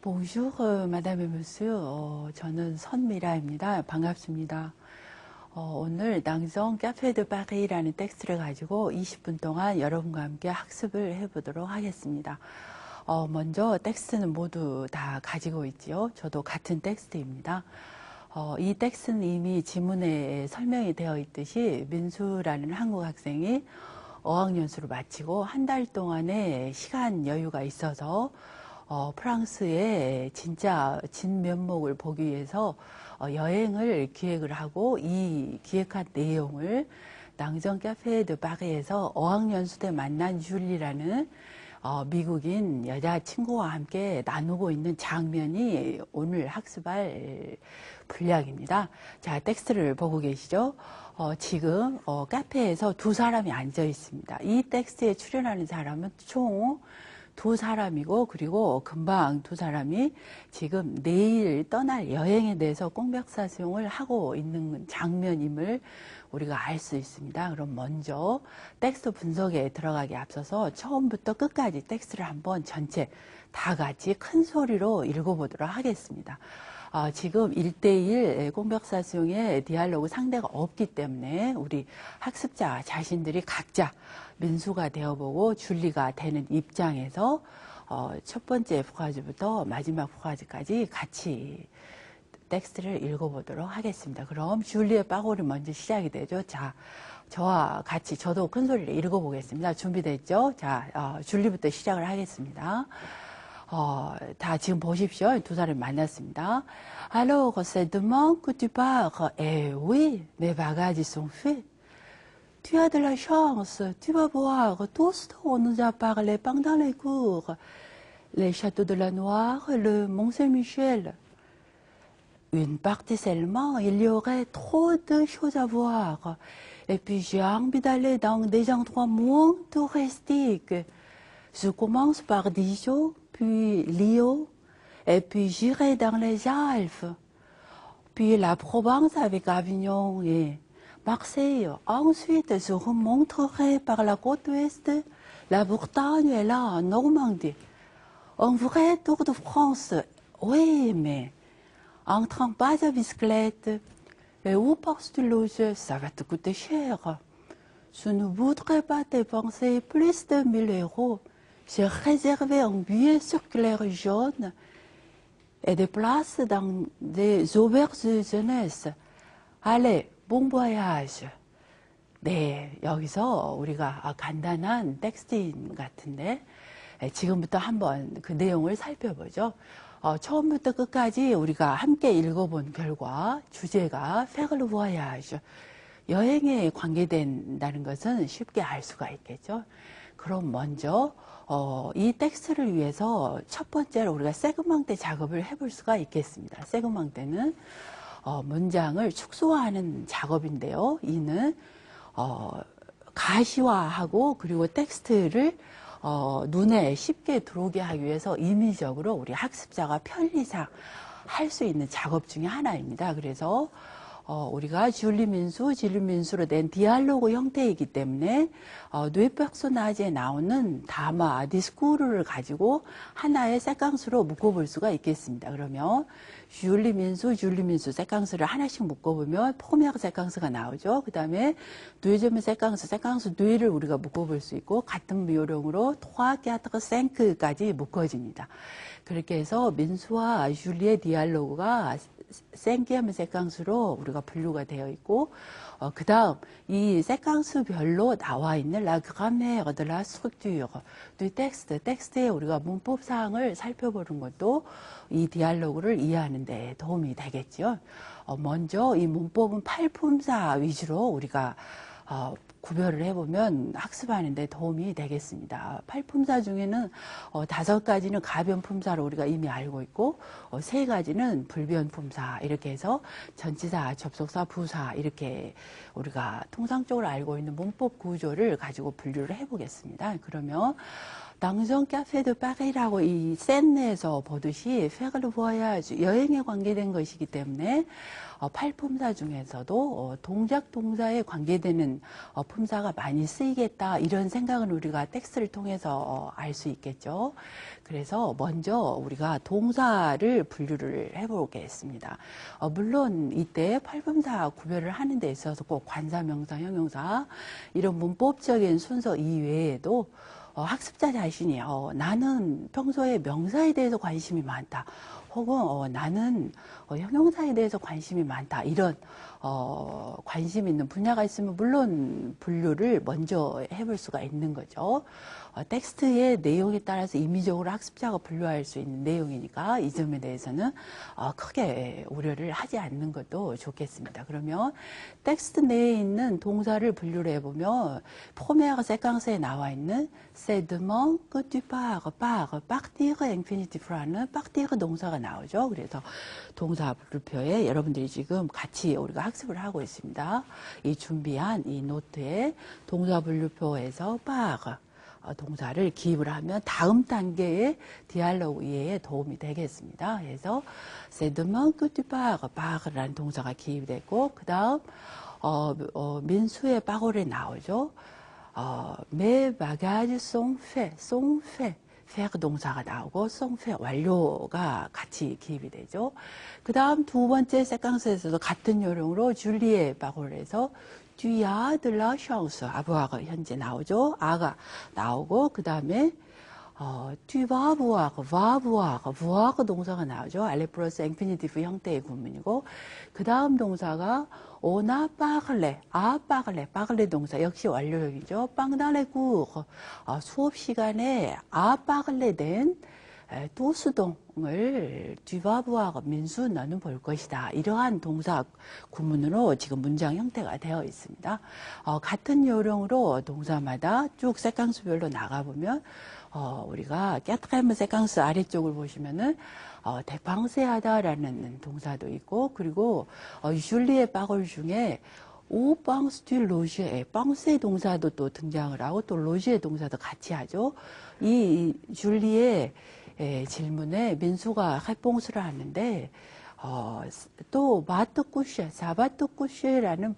Bonjour, Madame et Monsieur. 저는 선미라입니다. 반갑습니다. 오늘 낭송 카페 드 파리라는 텍스트를 가지고 20분 동안 여러분과 함께 학습을 해보도록 하겠습니다. 먼저 텍스트는 모두 다 가지고 있지요. 저도 같은 텍스트입니다. 이 텍스트는 이미 지문에 설명이 되어 있듯이 민수라는 한국 학생이 어학연수를 마치고 한 달 동안의 시간 여유가 있어서 프랑스의 진짜 진면목을 보기 위해서 여행을 기획을 하고 이 기획한 내용을 낭정 카페 드 파리에서 어학연수 때 만난 줄리라는 미국인 여자친구와 함께 나누고 있는 장면이 오늘 학습할 분량입니다. 자, 텍스트를 보고 계시죠? 지금 카페에서 두 사람이 앉아 있습니다. 이 텍스트에 출연하는 사람은 총 두 사람이고, 그리고 금방 두 사람이 지금 내일 떠날 여행에 대해서 꽁벽사수용을 하고 있는 장면임을 우리가 알 수 있습니다. 그럼 먼저 텍스트 분석에 들어가기 앞서서 처음부터 끝까지 텍스트를 한번 전체 다 같이 큰 소리로 읽어보도록 하겠습니다. 지금 1대1 꽁벽사수용의 디알로그 상대가 없기 때문에 우리 학습자 자신들이 각자 민수가 되어보고 줄리가 되는 입장에서 첫 번째 프라즈부터 마지막 프라즈까지 같이 텍스트를 읽어보도록 하겠습니다. 그럼 줄리의 빠골이 먼저 시작이 되죠. 자, 저와 같이 저도 큰 소리로 읽어보겠습니다. 준비됐죠? 자, 줄리부터 시작을 하겠습니다. 다 지금 보십시오. 두 사람이 만났습니다. Alors, c'est demain que tu pars. Eh oui, mes bagages sont faits. Tu as de la chance, tu vas voir tout ce dont on nous a parlé pendant les cours. Les châteaux de la Noire, le Mont-Saint-Michel. Une partie seulement, il y aurait trop de choses à voir. Et puis j'ai envie d'aller dans des endroits moins touristiques. Je commence par Dijon, puis Lyon, et puis j'irai dans les Alpes. Puis la Provence avec Avignon et Marseille. Ensuite, je remonterai par la côte ouest, la Bretagne et la Normandie. Un vrai tour de France, oui, mais en train pas de bicyclette. Et où penses-tu loger? Ça va te coûter cher. Je ne voudrais pas dépenser plus de 1000 euros. J'ai réservé un billet circulaire jaune et des places dans des auberges de jeunesse. Allez, bon voyage. 네, 여기서 우리가 간단한 텍스트인 같은데 지금부터 한번 그 내용을 살펴보죠. 처음부터 끝까지 우리가 함께 읽어본 결과 주제가 faire le voyage, 여행에 관계된다는 것은 쉽게 알 수가 있겠죠. 그럼 먼저 이 텍스트를 위해서 첫 번째로 우리가 세그망테 작업을 해볼 수가 있겠습니다. 세그망테는 문장을 축소화하는 작업인데요. 이는 가시화하고 그리고 텍스트를 눈에 쉽게 들어오게 하기 위해서 임의적으로 우리 학습자가 편리상 할 수 있는 작업 중에 하나입니다. 그래서 우리가 줄리민수로 된 디알로그 형태이기 때문에 뇌백소나지에 나오는 다마, 디스쿠르를 가지고 하나의 세캉스로 묶어볼 수가 있겠습니다. 그러면 줄리민수 세캉스를 하나씩 묶어보면 포메르 세캉스가 나오죠. 그 다음에 뇌제문 세캉스 뇌를 우리가 묶어볼 수 있고 같은 요령으로 토아, 캬트르, 생크까지 묶어집니다. 그렇게 해서 민수와 줄리의 디알로그가 생기하면 세캉스로 우리가 분류가 되어 있고 그 다음 이 세캉스별로 나와 있는 la grammaire de la structure du texte, 텍스트의 우리가 문법 사항을 살펴보는 것도 이 디알로그를 이해하는 데 도움이 되겠죠. 먼저 이 문법은 팔품사 위주로 우리가 구별을 해보면 학습하는 데 도움이 되겠습니다. 팔품사 중에는 5가지는 가변품사로 우리가 이미 알고 있고 3가지는 불변품사 이렇게 해서 전치사, 접속사, 부사 이렇게 우리가 통상적으로 알고 있는 문법 구조를 가지고 분류를 해보겠습니다. 그러면 낭정 카페 드 파리라고 이 센 내에서 보듯이 faire le voyage, 여행에 관계된 것이기 때문에 팔품사 중에서도 동작 동사에 관계되는 품사가 많이 쓰이겠다 이런 생각은 우리가 텍스트를 통해서 알 수 있겠죠. 그래서 먼저 우리가 동사를 분류를 해보겠습니다. 물론 이때 팔품사 구별을 하는 데 있어서 꼭 관사, 명사, 형용사 이런 문법적인 순서 이외에도 학습자 자신이 나는 평소에 명사에 대해서 관심이 많다. 혹은 나는 형용사에 대해서 관심이 많다. 이런 관심 있는 분야가 있으면 물론 분류를 먼저 해볼 수가 있는 거죠. 텍스트의 내용에 따라서 임의적으로 학습자가 분류할 수 있는 내용이니까 이 점에 대해서는 크게 우려를 하지 않는 것도 좋겠습니다. 그러면 텍스트 내에 있는 동사를 분류를 해보면 포메아가 세캉스에 나와 있는 c'est demain que tu pars, partir infinitif라는 partir 동사가 나오죠. 그래서 동사 분류표에 여러분들이 지금 같이 우리가 학습을 하고 있습니다. 이 준비한 이 노트에 동사 분류표에서 par 동사를 기입을 하면 다음 단계의 디알로그 이해에 도움이 되겠습니다. 그래서 c'est demain que tu pars, par라는 동사가 기입이 됐고 그 다음 민수의 빠골에 나오죠. mes bagages sont faits. faire 동사가 나오고 sont faits 완료가 같이 기입이 되죠. 그 다음 두 번째 세캉스에서도 같은 요령으로 줄리의 빠골에서 tu as de la chance. 아부아가 현재 나오죠. 아가 나오고 그 다음에 tu vas voir 동사가 나오죠. 알레 플러스 인피니티브 형태의 구문이고 그 다음 동사가 on a parlé, parler 동사 역시 완료형이죠. pendant les cours 수업 시간에 a parlé 된 도수동을 tu vas voir 민수 너는 볼 것이다. 이러한 동사 구문으로 지금 문장 형태가 되어 있습니다. 같은 요령으로 동사마다 쭉 세캉스별로 나가보면 우리가 깨트레무 세캉스 아래쪽을 보시면은 대방세하다라는 동사도 있고 그리고 줄리의 빠골 중에 오 빵스 듀 로지에 빵스의 동사도 또 등장을 하고 또 로지의 동사도 같이 하죠. 이 줄리의 질문에 민수가 해봉수를 하는데 또 마트쿠쉐, 사바트쿠쉐라는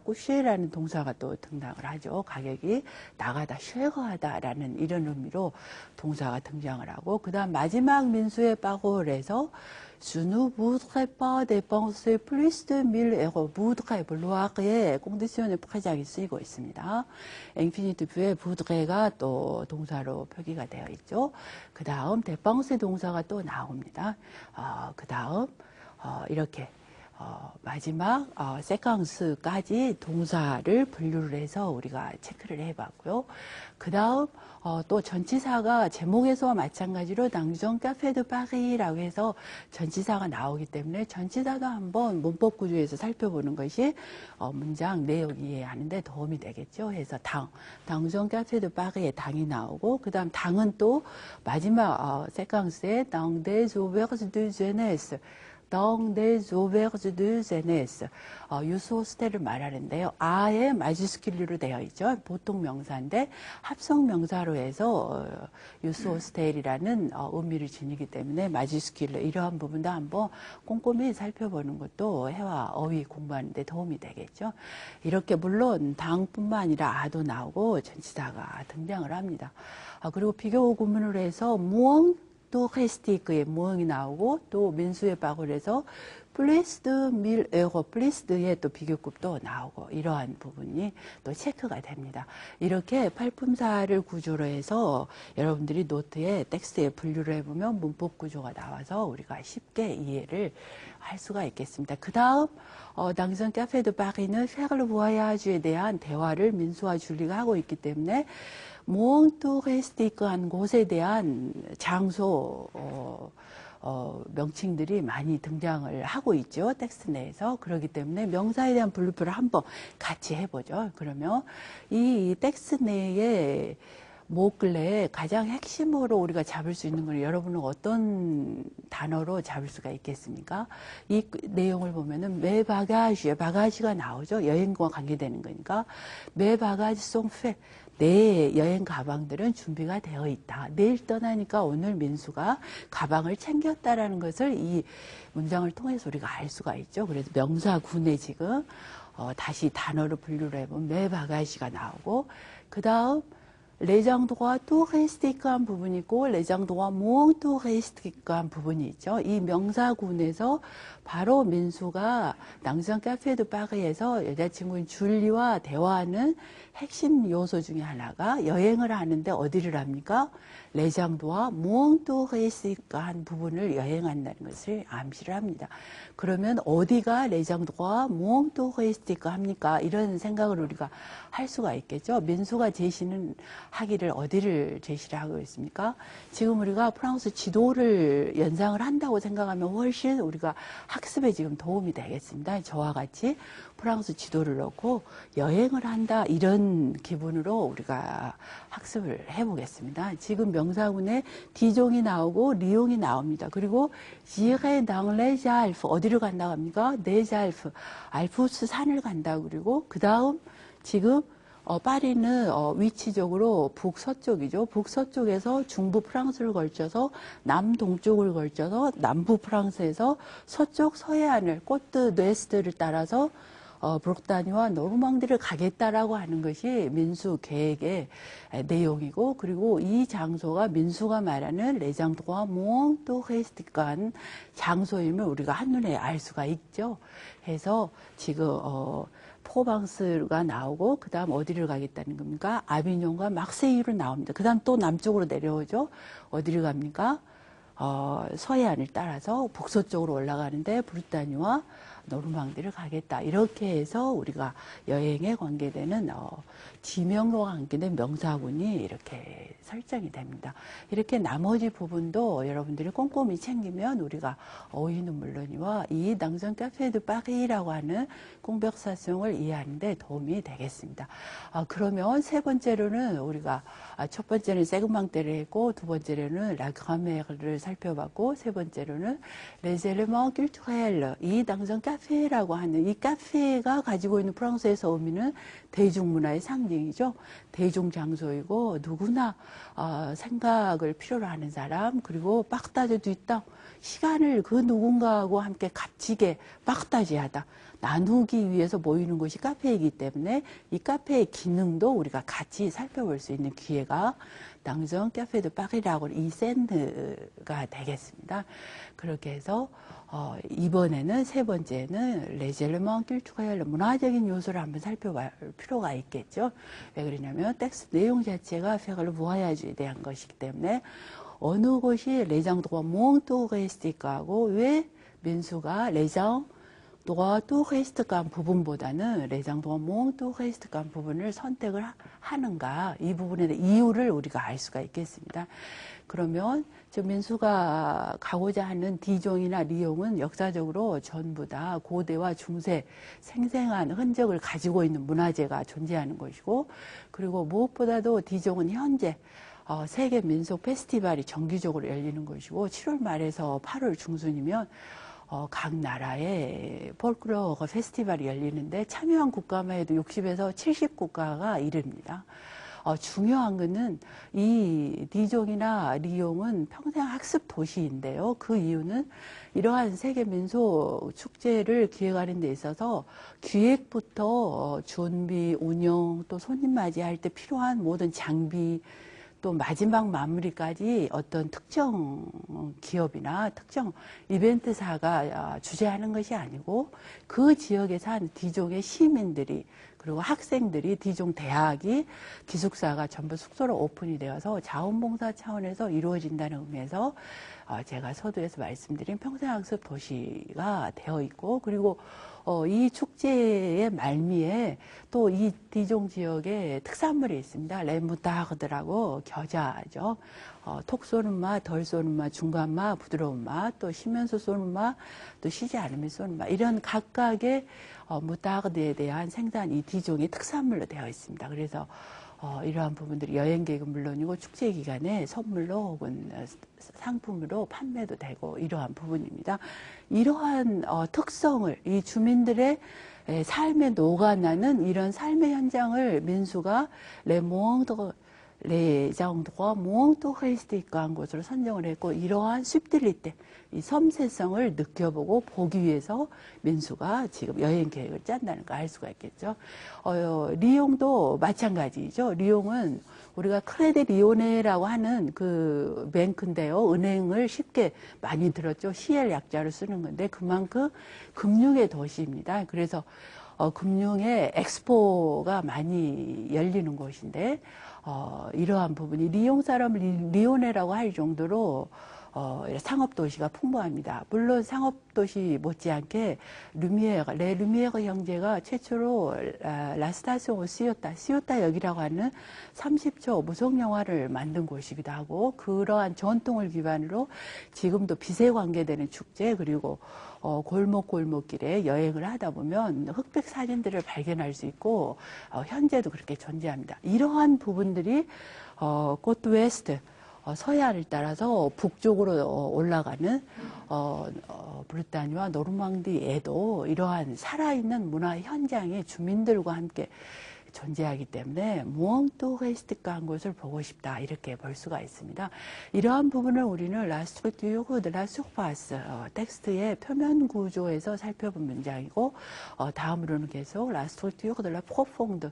쿠쉐라는 동사가 또 등장을 하죠. 가격이 나가다, 쉐거하다라는 이런 의미로 동사가 등장을 하고 그 다음 마지막 민수의 빠골에서 Je ne voudrais pas dépenser plus de 1000 euros. voudrais, vouloir의 condition의 프레작이 쓰이고 있습니다. 인피니티브의 voudrai가 또 동사로 표기가 되어 있죠. 그 다음 dépenser 동사가 또 나옵니다. 그 다음 이렇게 마지막 세캉스까지 동사를 분류를 해서 우리가 체크를 해봤고요. 그 다음 또 전치사가 제목에서와 마찬가지로 낭정 카페드 파리라고 해서 전치사가 나오기 때문에 전치사도 한번 문법 구조에서 살펴보는 것이 문장 내용 이해하는 데 도움이 되겠죠. 그래서 낭정 카페드 파리의 당이 나오고 그 다음 당은 또 마지막 세캉스에 dans des auberges de jeunesse dans des auberges de jeunesse 유수 호스텔을 말하는데요. 아의 마지스킬로 되어 있죠. 보통 명사인데 합성 명사로 해서 유수 호스텔이라는 의미를 지니기 때문에 마지스킬로 이러한 부분도 한번 꼼꼼히 살펴보는 것도 해와 어휘 공부하는 데 도움이 되겠죠. 이렇게 물론 당뿐만 아니라 아도 나오고 전치사가 등장을 합니다. 그리고 비교 구문으로 해서 무언 또 캐스티크의 모형이 나오고 또 민수의 빠골에서 플레스드 밀 에고 플레스드의 또 비교급도 나오고 이러한 부분이 또 체크가 됩니다. 이렇게 팔품사를 구조로 해서 여러분들이 노트에 텍스트에 분류를 해보면 문법 구조가 나와서 우리가 쉽게 이해를 할 수가 있겠습니다. 그 다음 당선 카페드 파리는 샤를르 보아야주에 대한 대화를 민수와 줄리가 하고 있기 때문에 몽토레스티크한 곳에 대한 장소 명칭들이 많이 등장을 하고 있죠. 텍스트 내에서. 그렇기 때문에 명사에 대한 분류표를 한번 같이 해보죠. 그러면 이 텍스트 내에 목글레에 가장 핵심으로 우리가 잡을 수 있는 건 여러분은 어떤 단어로 잡을 수가 있겠습니까? 이 내용을 보면은 매 바가지가 나오죠. 여행과 관계되는 거니까 매 바가지 송페 내 여행 가방들은 준비가 되어 있다. 내일 떠나니까 오늘 민수가 가방을 챙겼다라는 것을 이 문장을 통해서 우리가 알 수가 있죠. 그래서 명사군에 지금 다시 단어로 분류를 해보면 메바가시가 나오고, 그 다음 레장도가 touristique 한 부분이 있고 레장도가 moins touristique 한 부분이 있죠. 이 명사군에서 바로 민수가 낭정 카페 드 파리에서 여자친구인 줄리와 대화하는 핵심 요소 중에 하나가 여행을 하는데 어디를 합니까? 레장도와 moins touristique 한 부분을 여행한다는 것을 암시를 합니다. 그러면 어디가 레장도와 moins touristique 합니까? 이런 생각을 우리가 할 수가 있겠죠. 민수가 제시는 하기를 어디를 제시를 하고 있습니까? 지금 우리가 프랑스 지도를 연상을 한다고 생각하면 훨씬 우리가 학습에 지금 도움이 되겠습니다. 저와 같이 프랑스 지도를 넣고 여행을 한다 이런 기분으로 우리가 학습을 해보겠습니다. 지금 명사군에 디종이 나오고 리옹이 나옵니다. 그리고 지레 당레 알프 어디를 간다고 합니까? 네자 알프 알프스 산을 간다. 그리고 그 다음 지금 파리는 위치적으로 북서쪽이죠. 북서쪽에서 중부 프랑스를 걸쳐서 남동쪽을 걸쳐서 남부 프랑스에서 서쪽 서해안을 꼬트 네스트를 따라서 브록다니와 노르망디를 가겠다라고 하는 것이 민수 계획의 내용이고, 그리고 이 장소가 민수가 말하는 레장도와 몽토헤스티칸 장소임을 우리가 한눈에 알 수가 있죠. 그래서 지금 포방스가 나오고 그 다음 어디를 가겠다는 겁니까? 아비뇽과 막세이로 나옵니다. 그 다음 또 남쪽으로 내려오죠. 어디를 갑니까? 서해안을 따라서 북서쪽으로 올라가는데 브루타니와 노르망디를 가겠다. 이렇게 해서 우리가 여행에 관계되는 지명도와 관계된 명사군이 이렇게 설정이 됩니다. 이렇게 나머지 부분도 여러분들이 꼼꼼히 챙기면 우리가 어휘는 물론이와 이 낭정 카페 드 파리라고 하는 공백사성을 이해하는데 도움이 되겠습니다. 그러면 세 번째로는 우리가 첫 번째는 세그망대를 했고, 두 번째로는 라그라메를 살펴봤고, 세 번째로는 les éléments culturels, 이 낭정 카페라고 하는 이 카페가 가지고 있는 프랑스에서 의미는 대중문화의 상징이죠. 대중장소이고 누구나 생각을 필요로 하는 사람, 그리고 빡다져 뒷땅 시간을 그 누군가하고 함께 값지게 빡다지하다 나누기 위해서 모이는 곳이 카페이기 때문에 이 카페의 기능도 우리가 같이 살펴볼 수 있는 기회가 낭정 카페 드 파리라고 이 샌드가 되겠습니다. 그렇게 해서 이번에는 세 번째는 레젤르먼 낄투가열 문화적인 요소를 한번 살펴볼 필요가 있겠죠. 왜 그러냐면 텍스트 내용 자체가 페갈르 무화야주에 대한 것이기 때문에 어느 곳이 레장도가 몽토게스티카하고 왜 민수가 레장 도가 touristique 부분보다는 레장도가 몽토게스티한 부분을 선택을 하는가, 이 부분에 대한 이유를 우리가 알 수가 있겠습니다. 그러면 지금 민수가 가고자 하는 디종이나 리옹은 역사적으로 전부 다 고대와 중세 생생한 흔적을 가지고 있는 문화재가 존재하는 것이고, 그리고 무엇보다도 디종은 현재 세계 민속 페스티벌이 정기적으로 열리는 것이고 7월 말에서 8월 중순이면 각 나라의 폴클로어 페스티벌이 열리는데 참여한 국가만 해도 60에서 70국가가 이릅니다. 중요한 것은 이 디종이나 리옹은 평생 학습 도시인데요. 그 이유는 이러한 세계 민속 축제를 기획하는 데 있어서 기획부터 준비, 운영, 또 손님 맞이할 때 필요한 모든 장비, 또 마지막 마무리까지 어떤 특정 기업이나 특정 이벤트사가 주재하는 것이 아니고 그 지역에 사는 디종의 시민들이, 그리고 학생들이, 디종 대학이, 기숙사가 전부 숙소로 오픈이 되어서 자원봉사 차원에서 이루어진다는 의미에서 제가 서두에서 말씀드린 평생학습 도시가 되어 있고, 그리고 이 축제의 말미에 또 이 디종 지역에 특산물이 있습니다. 레무다르드라고 겨자죠. 톡 쏘는 맛, 덜 쏘는 맛, 중간 맛, 부드러운 맛, 또 쉬면서 쏘는 맛, 또 쉬지 않으면 쏘는 맛, 이런 각각의 무다르드에 대한 생산, 이 디종이 특산물로 되어 있습니다. 그래서 이러한 부분들이 여행 계획은 물론이고 축제 기간에 선물로 혹은 상품으로 판매도 되고 이러한 부분입니다. 이러한 특성을, 이 주민들의 삶에 녹아나는 이런 삶의 현장을 민수가 레몽드 les endroits moins touristique한 곳으로 선정을 했고 이러한 숲딜리떼, 이 섬세성을 느껴보고 보기 위해서 민수가 지금 여행 계획을 짠다는 거 알 수가 있겠죠. 리옹도 마찬가지죠. 리옹은 우리가 크레디 리오네라고 하는 그 뱅크인데요. 은행을 쉽게 많이 들었죠. CL 약자로 쓰는 건데 그만큼 금융의 도시입니다. 그래서 금융의 엑스포가 많이 열리는 곳인데 이러한 부분이 리옹 사람을 리오네라고 할 정도로 상업도시가 풍부합니다. 물론 상업도시 못지않게 레 루미에르 형제가 최초로 라스타시옹 시오타 역이라고 하는 30초 무속영화를 만든 곳이기도 하고 그러한 전통을 기반으로 지금도 빚에 관계되는 축제 그리고 골목골목길에 여행을 하다 보면 흑백 사진들을 발견할 수 있고 현재도 그렇게 존재합니다. 이러한 부분들이 코트 웨스트 서해안을 따라서 북쪽으로 올라가는 브르타니와 노르망디에도 이러한 살아있는 문화 현장이 주민들과 함께 존재하기 때문에 무엉토헤스티크한 곳을 보고 싶다 이렇게 볼 수가 있습니다. 이러한 부분을 우리는 라스트루트유후 드 라수파스 텍스트의 표면 구조에서 살펴본 문장이고 다음으로는 계속 라스트루트유후 드 라프로퐁드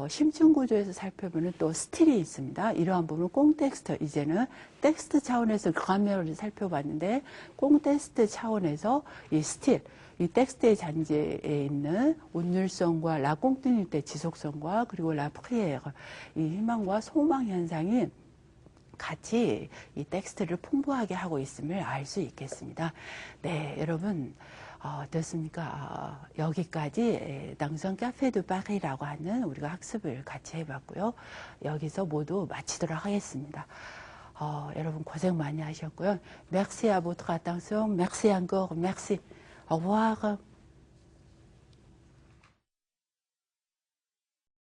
심층 구조에서 살펴보는 또 스틸이 있습니다. 이러한 부분은 꽁텍스트 이제는 텍스트 차원에서 그라메어를 살펴봤는데 꽁텍스트 차원에서 이 스틸 이 텍스트의 잔재에 있는 운율성과 라꽁티뉴테 지속성과 그리고 라프리에르 이 희망과 소망 현상이 같이 이 텍스트를 풍부하게 하고 있음을 알 수 있겠습니다. 네, 여러분 됐습니까? 여기까지 낭성 카페 드 파리라고 하는 우리가 학습을 같이 해봤고요. 여기서 모두 마치도록 하겠습니다. 여러분 고생 많이 하셨고요. Merci à votre attention. Merci encore. Merci. Au revoir.